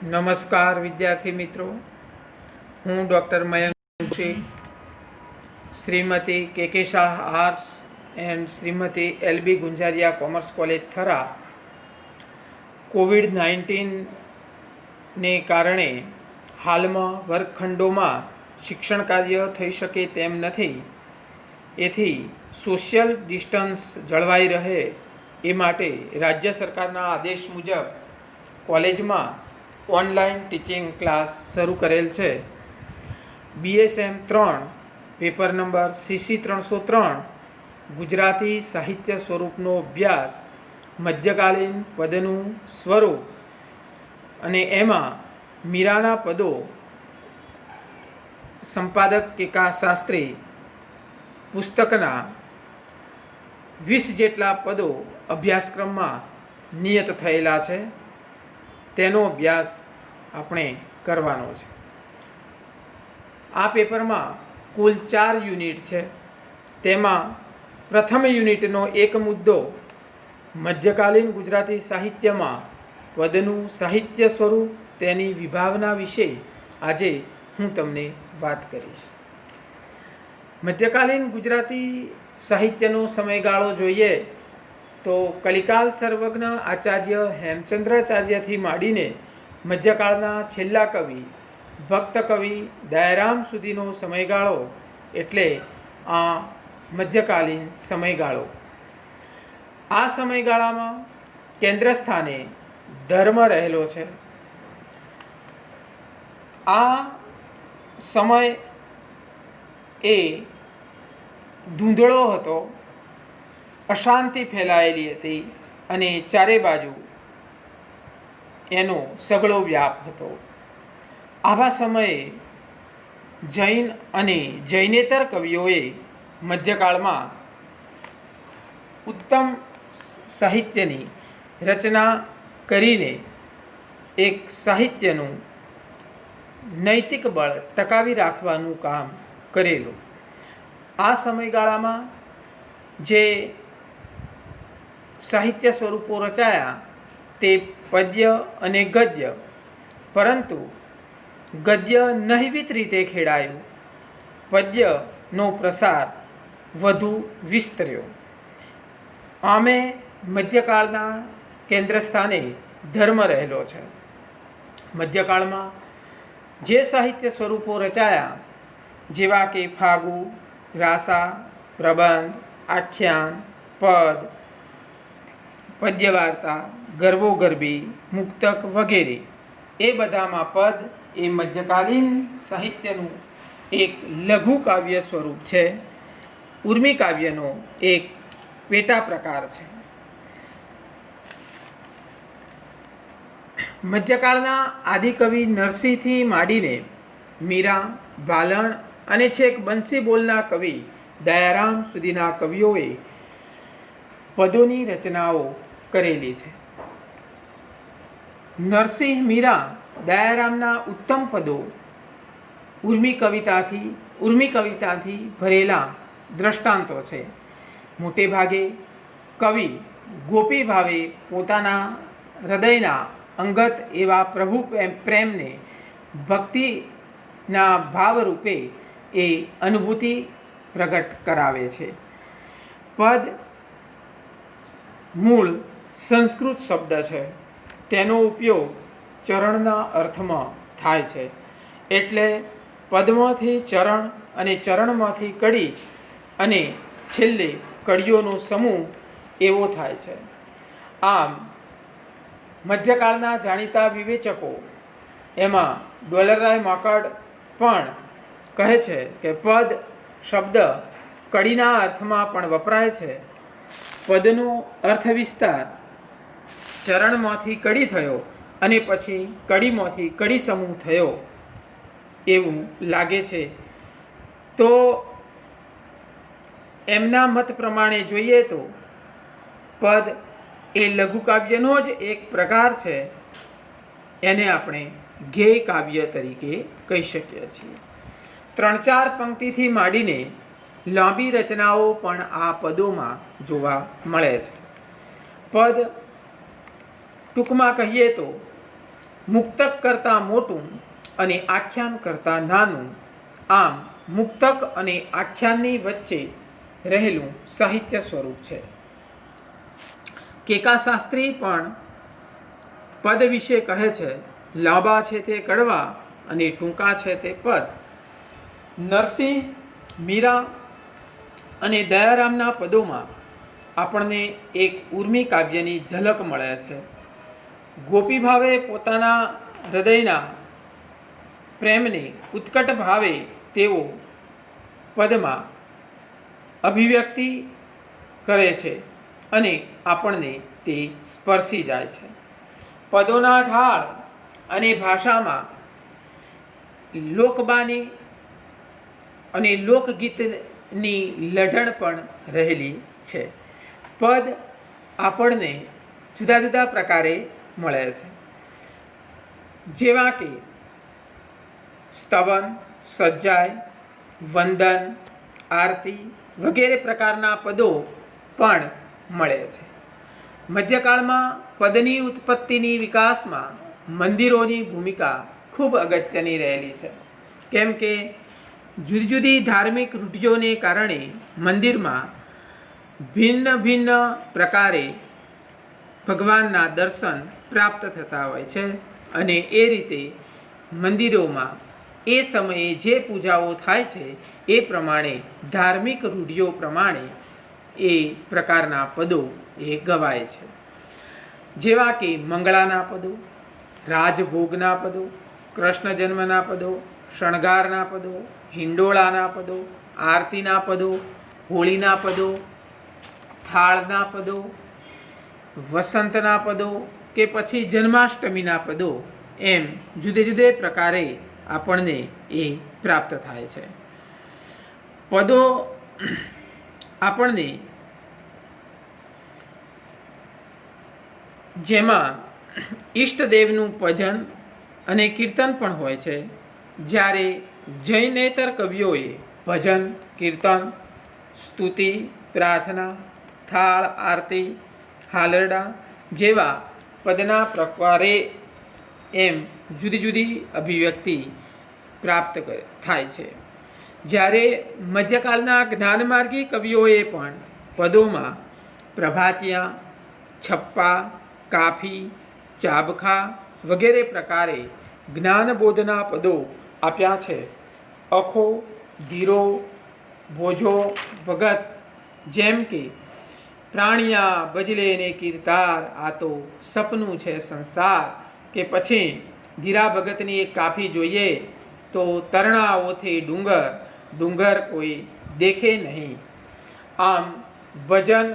નમસ્કાર વિદ્યાર્થી મિત્રો, હું doctor Mayank Joshi, Shrimati K Shah arts and Shrimati LB Gunjariya commerce college Thara કોવિડ-19ને કારણે હાલમાં વર્ગખંડોમાં શિક્ષણ કાર્ય થઈ શકે તેમ નથી. એથી સોશિયલ ડિસ્ટન્સ જળવાઈ રહે એ માટે રાજ્ય સરકારના આદેશ મુજબ કોલેજમાં ઓનલાઈન ટીચિંગ ક્લાસ શરૂ કરેલ છે. BSM 3 paper number CC 303 Gujarati સાહિત્ય સ્વરૂપનો અભ્યાસ, મધ્યકાલીન પદનું સ્વરૂપ અને એમાં મીરાના પદો, સંપાદક કેકા શાસ્ત્રી પુસ્તકના 20 જેટલા પદો અભ્યાસક્રમમાં નિયત થયેલા છે. તેનો અભ્યાસ આપણે કરવાનો છે. આ પેપરમાં કુલ 4 યુનિટ છે. તેમાં પ્રથમ યુનિટનો એક મુદ્દો મધ્યકાલીન ગુજરાતી સાહિત્યમાં પદનું સાહિત્ય સ્વરૂપ, તેની વિભાવના વિશે આજે હું તમને વાત કરીશ. મધ્યકાલીન ગુજરાતી સાહિત્યનો સમયગાળો જોઈએ તો કલિકાલ સર્વજ્ઞ આચાર્ય હેમચંદ્રાચાર્યથી માંડીને મધ્યકાળના છેલ્લા કવિ ભક્ત કવિ દયારામ સુધીનો સમયગાળો એટલે આ મધ્યકાલીન સમયગાળો. આ સમયગાળામાં કેન્દ્ર સ્થાને ધર્મ રહેલો છે. આ સમય એ ધૂંધળો હતો, અશાંતિ ફેલાયેલી હતી અને ચારે બાજુ એનો સઘળો વ્યાપ હતો. આવા સમયે જૈન અને જૈનેતર કવિઓએ મધ્યકાળમાં ઉત્તમ સાહિત્યની રચના કરીને એક સાહિત્યનું નૈતિક બળ ટકાવી રાખવાનું કામ કરેલું. આ સમયગાળામાં જે સાહિત્ય સ્વરૂપો રચાયા તે પદ્ય અને ગદ્ય, પરંતુ ગદ્ય નહિવત રીતે ખેડાયું, પદ્યનો પ્રસાર વધુ વિસ્તર્યો. આમે મધ્યકાળના કેન્દ્ર સ્થાને ધર્મ રહેલો છે. મધ્યકાળમાં જે સાહિત્ય સ્વરૂપો રચાયા જેવા કે ફાગુ, રાસા, પ્રબંધ, આખ્યાન, પદ, પદ્યવાર્તા, ગરબોગરબી, મુક્તક વગેરે, એ બધામાં પદ એ મધ્યકાલીન સાહિત્યનું એક લઘુ કાવ્ય સ્વરૂપ છે. ઉર્મી કાવ્યનો એક પેટા પ્રકાર છે. મધ્યકાળના આદિકવિ નરસિંહથી માંડીને મીરા, ભાલણ અને છેક બંસી બોલના કવિ દયારામ સુધીના કવિઓએ પદોની રચનાઓ કરેલી છે. નરસિંહ, મીરા, દયારામના ઉત્તમ પદો ઉર્મી કવિતાથી ભરેલા દ્રષ્ટાંતો છે. મોટે ભાગે કવિ ગોપી ભાવે પોતાના હૃદયના અંગત એવા પ્રભુ પ્રેમને ભક્તિના ભાવરૂપે એ અનુભૂતિ પ્રગટ કરાવે છે. પદ મૂળ સંસ્કૃત શબ્દ છે. તેનો ઉપયોગ ચરણના અર્થમાં થાય છે. એટલે પદમાંથી ચરણ અને ચરણમાંથી કડી અને છેલ્લે કડીઓનો સમૂહ એવો થાય છે. આમ મધ્યકાળના જાણીતા વિવેચકો એમાં ડોલરરાય માકડ પણ કહે છે કે પદ શબ્દ કડીના અર્થમાં પણ વપરાય છે. પદનો અર્થ વિસ્તાર ચરણમાંથી કડી થયો અને પછી કડીમાંથી કડી સમૂહ થયો એવું લાગે છે. તો એમના મત પ્રમાણે જોઈએ તો પદ એ લઘુકાવ્યનો જ એક પ્રકાર છે. એને આપણે ગેય કાવ્ય તરીકે કહી શકીએ છીએ. 3-4 પંક્તિથી માંડીને લાંબી રચનાઓ પણ આ પદોમાં જોવા મળે છે. પદ ટૂંકમાં કહીએ તો મુક્તક કરતાં મોટું અને આખ્યાન કરતાં નાનું, આમ મુક્તક અને આખ્યાનની વચ્ચે રહેલું સાહિત્ય સ્વરૂપ છે. કેકા શાસ્ત્રી પણ પદ વિશે કહે છે, લાંબા છે તે કડવા અને ટૂંકા છે તે પદ. નરસિંહ, મીરા અને દયારામના પદોમાં આપણને એક ઉર્મી કાવ્યની ઝલક મળે છે. ગોપીભાવે પોતાના હૃદયના પ્રેમને ઉત્કટ ભાવે તેઓ પદમાં અભિવ્યક્તિ કરે છે અને આપણને તે સ્પર્શી જાય છે. પદોના ઢાળ અને ભાષામાં લોકબાની અને લોકગીતની લઢણ પણ રહેલી છે. પદ આપણને જુદા જુદા પ્રકારે મળે છે, જેવા કે સ્તવન, સજ્જાય, વંદન, આરતી વગેરે પ્રકારના પદો પણ મળે છે. મધ્યકાળમાં પદની ઉત્પત્તિની વિકાસમાં મંદિરોની ભૂમિકા ખૂબ અગત્યની રહેલી છે, કેમ કે જુદી જુદી ધાર્મિક રૂઢિઓને કારણે મંદિરમાં ભિન્ન ભિન્ન પ્રકારે ભગવાનના દર્શન પ્રાપ્ત થતા હોય છે અને એ રીતે મંદિરોમાં એ સમયે જે પૂજાઓ થાય છે એ પ્રમાણે ધાર્મિક રૂઢિઓ પ્રમાણે એ પ્રકારના પદો એ ગવાય છે, જેવા કે મંગળાના પદો, રાજભોગના પદો, કૃષ્ણ જન્મના પદો, શણગારના પદો, હિંડોળાના પદો, આરતીના પદો, હોળીના પદો, થાળના પદો, વસંતના પદો કે પછી જન્માષ્ટમીના પદો, એમ જુદે જુદે પ્રકારે આપણને એ પ્રાપ્ત થાય છે. પદો આપણને જેમાં ઈષ્ટદેવનું ભજન અને કીર્તન પણ હોય છે, જ્યારે જૈનેતર કવિઓએ ભજન, કીર્તન, સ્તુતિ, પ્રાર્થના, થાળ, આરતી, હાલરડા જેવા પદના પ્રકારે એમ જુદી જુદી અભિવ્યક્તિ પ્રાપ્ત થાય છે. જ્યારે મધ્યકાળના જ્ઞાનમાર્ગી કવિઓએ પણ પદોમાં પ્રભાતિયા, છપ્પા, કાફી, ચાબખા વગેરે પ્રકારે જ્ઞાનબોધના પદો આપ્યા છે. અખો, ધીરો, ભોજો, ભગત જેમ કે પ્રાણિયા બજલે ને કીર્તાર, આ તો સપનું છે સંસાર, કે પછી ધીરા ભગતની એક કાફી જોઈએ તો તરણાઓથી ડુંગર, ડુંગર કોઈ દેખે નહીં. આમ ભજન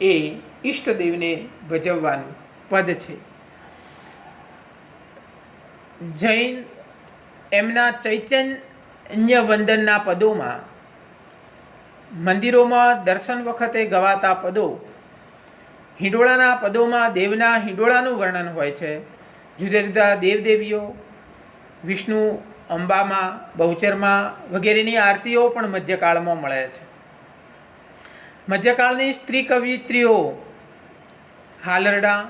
એ ઈષ્ટદેવને ભજવવાનું પદ છે. જૈન એમના ચૈતન્ય વંદનના પદોમાં મંદિરોમાં દર્શન વખતે ગવાતા પદો, હિંડોળાના પદોમાં દેવના હિંડોળાનું વર્ણન હોય છે. જુદા જુદા દેવદેવીઓ, વિષ્ણુ, અંબામાં, બહુચરમાં વગેરેની આરતીઓ પણ મધ્યકાળમાં મળે છે. મધ્યકાળની સ્ત્રી કવિત્રીઓ હાલરડા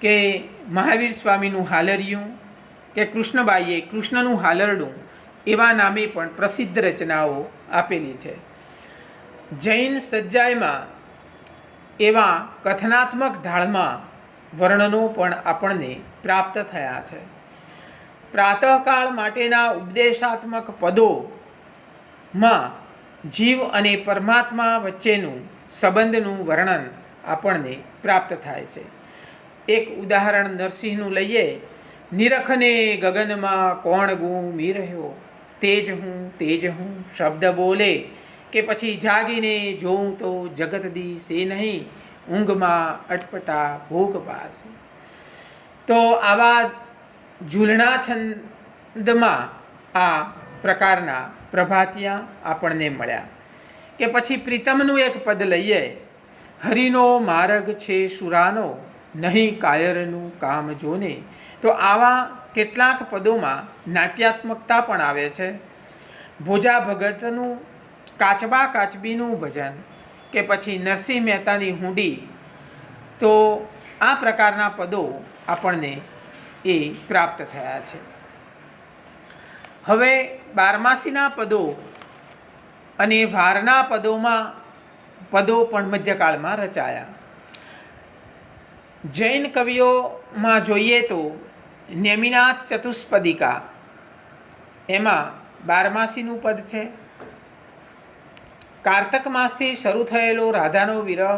કે મહાવીર સ્વામીનું હાલરિયું કે કૃષ્ણબાઈએ કૃષ્ણનું હાલરડું એવા નામે પણ પ્રસિદ્ધ રચનાઓ આપેલી છે. જૈન સજ્જાયમાં એવા કથનાત્મક ઢાળમાં વર્ણનો પણ આપણને પ્રાપ્ત થયા છે. પ્રાતઃકાળ માટેના ઉપદેશાત્મક પદોમાં જીવ અને પરમાત્મા વચ્ચેનું સંબંધનું વર્ણન આપણને પ્રાપ્ત થાય છે. એક ઉદાહરણ નરસિંહનું લઈએ. નિરખને ગગનમાં કોણ ગુમી રહ્યો, તેજ હું શબ્દ બોલે, કે પછી જાગીને જોઉં તો જગત દિશે નહીં, ઊંઘમાં અટપટા ભોગ પાસે. તો આવા ઝૂલણા છંદમાં આ પ્રકારના પ્રભાતિયા આપણને મળ્યા. કે પછી પ્રીતમનું એક પદ લઈએ. હરિનો માર્ગ છે સુરાનો, નહીં કાયરનું કામ જોને. તો આવા કેટલાક પદોમાં નાટ્યાત્મકતા પણ આવે છે. ભોજા ભગતનું કાચબા કાચબીનું ભજન, કે પછી નરસિંહ મહેતાની હુંડી, તો આ પ્રકારના પદો આપણને એ પ્રાપ્ત થયા છે. હવે બારમાસીના પદો અને વારના પદો પણ મધ્યકાળમાં રચાયા. જૈન કવિઓમાં જોઈએ તો નેમિનાથ ચતુષ્પદિકા એમાં બારમાસીનું પદ છે. કારતક માસથી શરૂ થયેલો રાધાનો વિરહ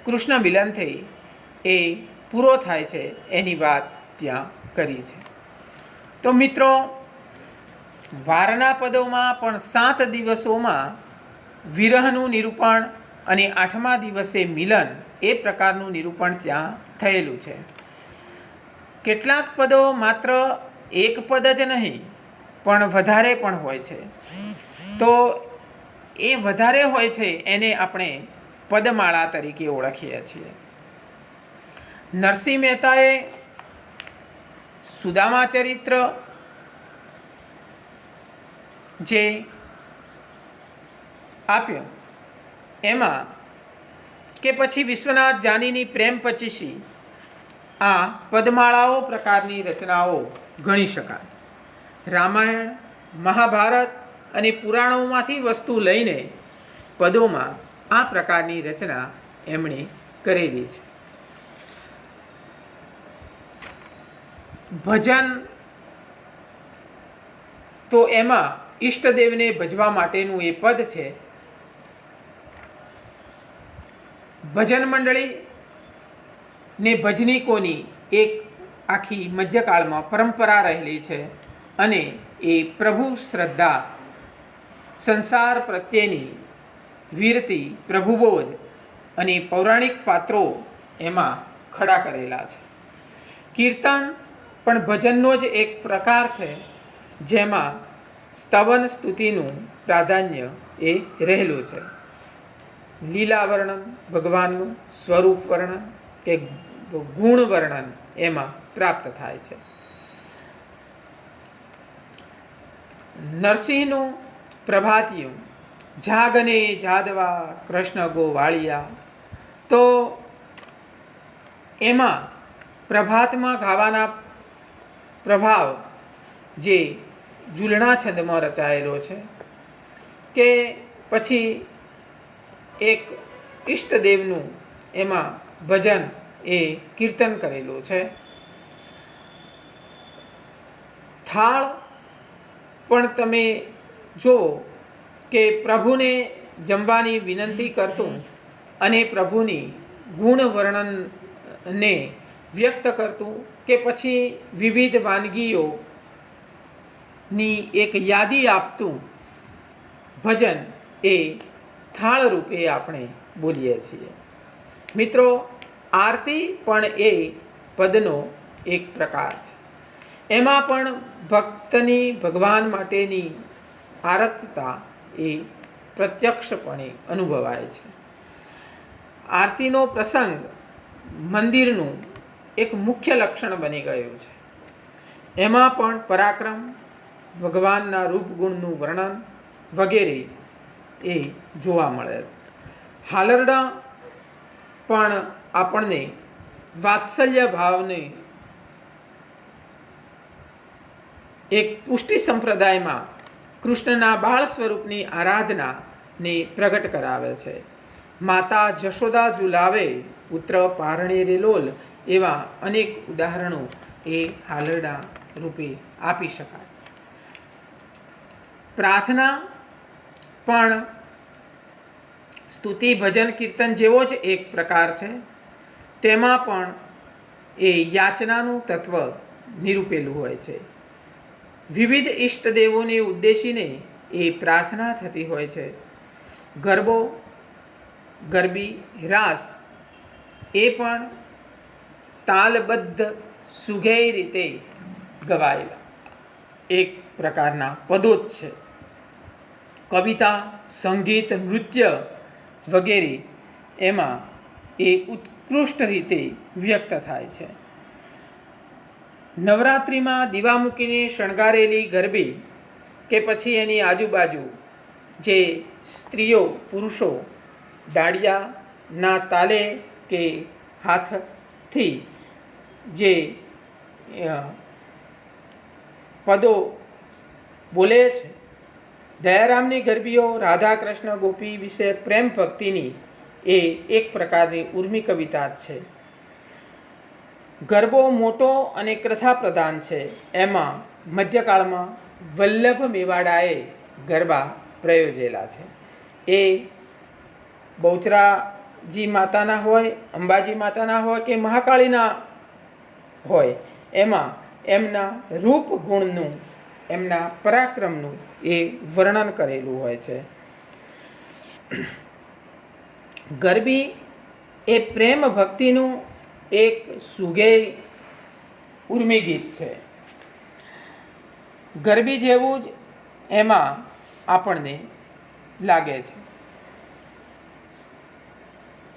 કૃષ્ણ મિલનથી એ પૂરો થાય છે એની વાત ત્યાં કરી છે. તો મિત્રો, વારના પદોમાં પણ 7 દિવસોમાં વિરહનું નિરૂપણ અને 8મા દિવસે મિલન એ પ્રકારનું નિરૂપણ ત્યાં થયેલું છે. કેટલાક પદો માત્ર એક પદ જ નહીં પણ વધારે પણ હોય છે. તો એ વધારે હોય છે એને આપણે પદમાળા તરીકે ઓળખીએ છીએ. નરસિંહ મહેતાએ સુદામા ચરિત્ર જે આપ્યો એમાં કે પછી વિશ્વનાથ જાનીની પ્રેમ પચીસી, આ પદમાળાઓ પ્રકારની રચનાઓ ગણી શકાય. રામાયણ, મહાભારત અને પુરાણોમાંથી વસ્તુ લઈને પદોમાં આ પ્રકારની રચના એમણે કરેલી છે. ભજન તો એમાં ઈષ્ટદેવને ભજવા માટેનું એ પદ છે. ભજન મંડળી ને ભજનીકોની એક આખી મધ્યકાળમાં પરંપરા રહેલી છે અને એ પ્રભુ શ્રદ્ધા, સંસાર પ્રત્યેની વીરતી, પ્રભુબોધ અને પૌરાણિક પાત્રો એમાં ખડા કરેલા છે. કીર્તન પણ ભજનનો જ એક પ્રકાર છે જેમાં સ્તવન સ્તુતિનું પ્રાધાન્ય એ રહેલું છે. લીલા વર્ણન, ભગવાનનું સ્વરૂપ વર્ણન કે ગુણ વર્ણન એમાં પ્રાપ્ત થાય છે. નરસિંહનું પ્રભાતિયું, જાગને જાદવા કૃષ્ણ ગોવાળિયા, તો એમાં પ્રભાતમાં ગાવાના પ્રભાવ જે ઝૂલણા છંદમાં રચાયેલો છે કે પછી એક ઈષ્ટદેવનું એમાં ભજન એ કીર્તન કરેલું છે. થાળ પણ તમે જુઓ કે પ્રભુને જમવાની વિનંતી કરતું અને પ્રભુની ગુણ વર્ણનને વ્યક્ત કરતું કે પછી વિવિધ વાનગીઓની એક યાદી આપતું ભજન એ થાળ રૂપે આપણે બોલીએ છીએ. મિત્રો, આરતી પણ એ પદનો એક પ્રકાર છે. એમાં પણ ભક્તની ભગવાન માટેની આરતતા એ પ્રત્યક્ષપણે અનુભવાય છે. આરતીનો પ્રસંગ મંદિરનું એક મુખ્ય લક્ષણ બની ગયું છે. એમાં પણ પરાક્રમ, ભગવાનના રૂપગુણનું વર્ણન વગેરે એ જોવા મળે છે. હાલરડા પણ આપણને વાત્સલ્ય ભાવને એક પુષ્ટિ સંપ્રદાયમાં કૃષ્ણના બાળ સ્વરૂપની આરાધનાને પ્રગટ કરાવે છે. માતા જશોદા ઝુલાવે, પુત્ર પારણે રે લોલ, એવા અનેક ઉદાહરણો એ હાલરડા રૂપે આપી શકાય. પ્રાર્થના પણ સ્તુતિ, ભજન, કીર્તન જેવો જ એક પ્રકાર છે. તેમાં પણ એ યાચનાનું તત્વ નિરૂપેલું હોય છે. વિવિધ ઈષ્ટદેવોને ઉદ્દેશીને એ પ્રાર્થના થતી હોય છે. ગરબો, ગરબી, રાસ એ પણ તાલબદ્ધ સુઘેય રીતે ગવાયેલા એક પ્રકારના પદો જ છે. કવિતા, સંગીત, નૃત્ય વગેરે એમાં એ ઉત્કૃષ્ટ રીતે વ્યક્ત થાય છે. નવરાત્રિમાં દીવા મૂકીને શણગારેલી ગરબી કે પછી એની આજુબાજુ જે સ્ત્રીઓ, પુરુષો દાળિયાના તાલે કે હાથથી જે પદો બોલે છે. દયારામની ગરબીઓ રાધા કૃષ્ણ ગોપી વિશે પ્રેમ ભક્તિની એ એક પ્રકારની ઉર્મી કવિતા છે. ગરબો મોટો અને કથા પ્રધાન છે. એમાં મધ્યકાળમાં વલ્લભ મેવાડાએ ગરબા પ્રયોજેલા છે. એ બહુચરાજી માતાના હોય, અંબાજી માતાના હોય કે મહાકાળીના હોય, એમાં એમના રૂપ ગુણનું, એમના પરાક્રમનું એ વર્ણન કરેલું હોય છે. ગરબી એ પ્રેમ ભક્તિનું એક સુગેય ઉર્મી ગીત છે. ગરબી જેવું જ એમાં આપણને લાગે છે.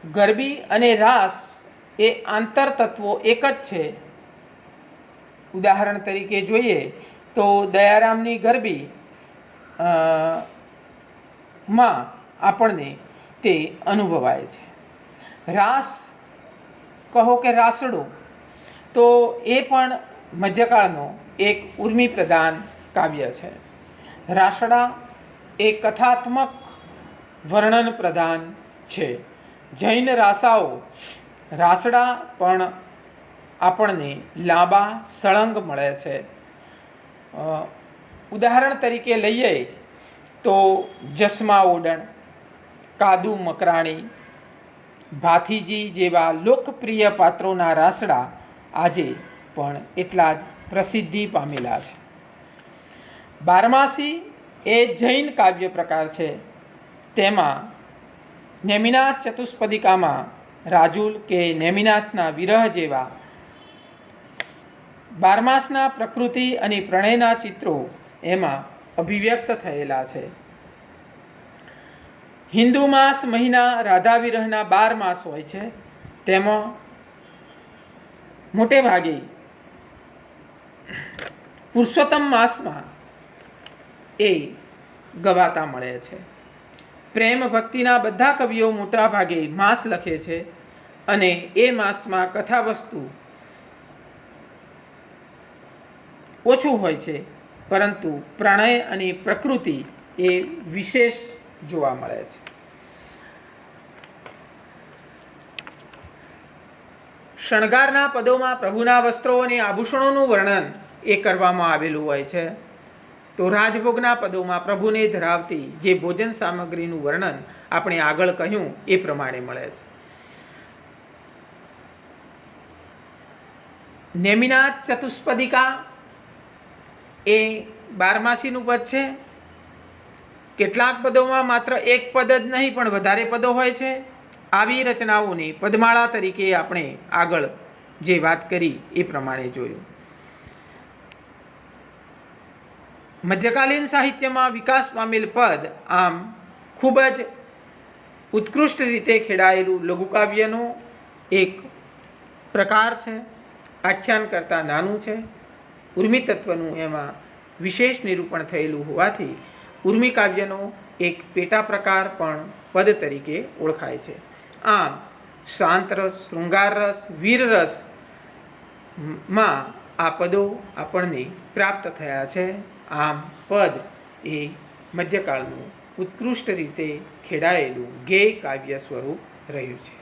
ગરબી અને રાસ એ આંતર તત્વો એક જ છે. ઉદાહરણ તરીકે જોઈએ તો દયારામની ગરબી માં આપણને તે અનુભવાય છે. રાસ કહો કે રાસડો, તો એ પણ મધ્યકાળનો એક ઉર્મી પ્રધાન કાવ્ય છે. રાસડા એ કથાત્મક વર્ણન પ્રધાન છે. જૈન રાસાઓ રાસડા પણ આપણને લાંબા સળંગ મળે છે. ઉદાહરણ તરીકે લઈએ તો જસમા ઓડણ, કાદુ મકરાણી, ભાથીજી જેવા લોકપ્રિય પાત્રોના રાસડા આજે પણ એટલા જ પ્રસિદ્ધિ પામેલા છે. બારમાસી એ જૈન કાવ્ય પ્રકાર છે. તેમાં નેમિનાથ ચતુષ્પદિકામાં રાજુલ કે નેમિનાથના વિરહ જેવા બારમાસના પ્રકૃતિ અને પ્રણયના ચિત્રો એમાં અભિવ્યક્ત થયેલા છે. હિન્દુ માસ મહિના રાધા વિરહના 12 માસ હોય છે. તેમાં મોટે ભાગે પુરુષોત્તમ માસમાં એ ગવાતા મળે છે. પ્રેમ ભક્તિના બધા કવિઓ મોટા ભાગે માસ લખે છે અને એ માસમાં કથા વસ્તુ ઓછું હોય છે, પરંતુ પ્રણય અને પ્રકૃતિ એ વિશેષ જોવા મળે છે. શણગારના પદોમાં પ્રભુના વસ્ત્રો અને આભૂષણોનું વર્ણન એ કરવામાં આવેલું હોય છે. તો રાજભોગના પદોમાં પ્રભુને ધરાવતી જે ભોજન સામગ્રીનું વર્ણન આપણે આગળ કહ્યું એ પ્રમાણે મળે છે. નેમિનાથ ચતુષ્પદિકા એ બારમાસીનું પદ છે. કેટલાક પદોમાં માત્ર એક પદ જ નહીં પણ વધારે પદો હોય છે. આવી રચનાઓની પદમાળા તરીકે આપણે આગળ જે વાત કરી એ પ્રમાણે જોયું. મધ્યકાલીન સાહિત્યમાં વિકાસ પામેલ પદ આમ ખૂબ જ ઉત્કૃષ્ટ રીતે ખેડાયેલું લઘુકાવ્યનો એક પ્રકાર છે. આખ્યાન કરતાં નાનું છે. ઉર્મી તત્વનું એમાં વિશેષ નિરૂપણ થયેલું હોવાથી ઉર્મી કાવ્યનો એક પેટા પ્રકાર પણ પદ તરીકે ઓળખાય છે. આમ શાંત રસ, શૃંગાર રસ, વીર રસમાં આ પદો આપણને પ્રાપ્ત થયા છે. આમ પદ એ મધ્યકાળનું ઉત્કૃષ્ટ રીતે ખેડાયેલું ગેય કાવ્ય સ્વરૂપ રહ્યું છે.